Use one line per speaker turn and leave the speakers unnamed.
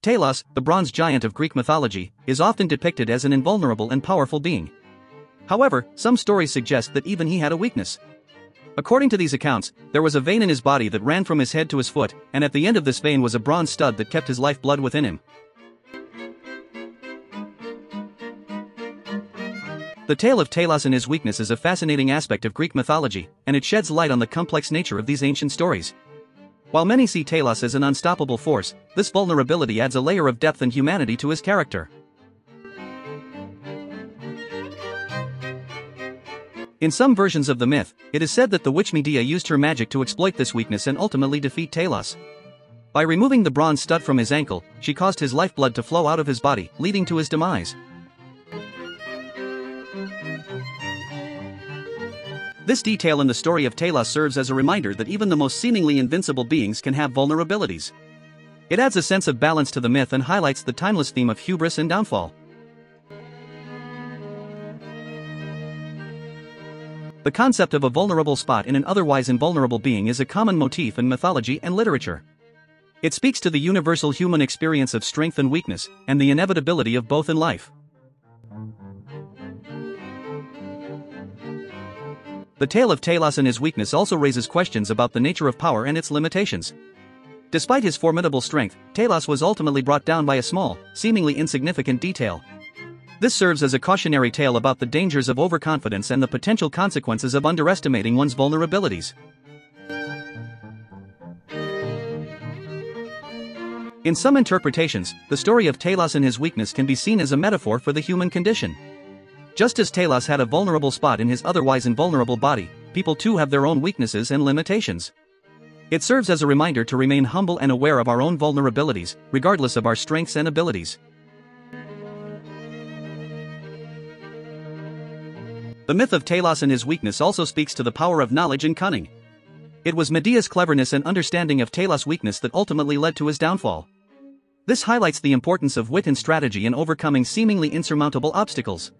Talos, the bronze giant of Greek mythology, is often depicted as an invulnerable and powerful being. However, some stories suggest that even he had a weakness. According to these accounts, there was a vein in his body that ran from his head to his foot, and at the end of this vein was a bronze stud that kept his lifeblood within him. The tale of Talos and his weakness is a fascinating aspect of Greek mythology, and it sheds light on the complex nature of these ancient stories. While many see Talos as an unstoppable force, this vulnerability adds a layer of depth and humanity to his character. In some versions of the myth, it is said that the witch Medea used her magic to exploit this weakness and ultimately defeat Talos. By removing the bronze stud from his ankle, she caused his lifeblood to flow out of his body, leading to his demise. This detail in the story of Talos serves as a reminder that even the most seemingly invincible beings can have vulnerabilities. It adds a sense of balance to the myth and highlights the timeless theme of hubris and downfall. The concept of a vulnerable spot in an otherwise invulnerable being is a common motif in mythology and literature. It speaks to the universal human experience of strength and weakness, and the inevitability of both in life. The tale of Talos and his weakness also raises questions about the nature of power and its limitations. Despite his formidable strength, Talos was ultimately brought down by a small, seemingly insignificant detail. This serves as a cautionary tale about the dangers of overconfidence and the potential consequences of underestimating one's vulnerabilities. In some interpretations, the story of Talos and his weakness can be seen as a metaphor for the human condition. Just as Talos had a vulnerable spot in his otherwise invulnerable body, people too have their own weaknesses and limitations. It serves as a reminder to remain humble and aware of our own vulnerabilities, regardless of our strengths and abilities. The myth of Talos and his weakness also speaks to the power of knowledge and cunning. It was Medea's cleverness and understanding of Talos' weakness that ultimately led to his downfall. This highlights the importance of wit and strategy in overcoming seemingly insurmountable obstacles.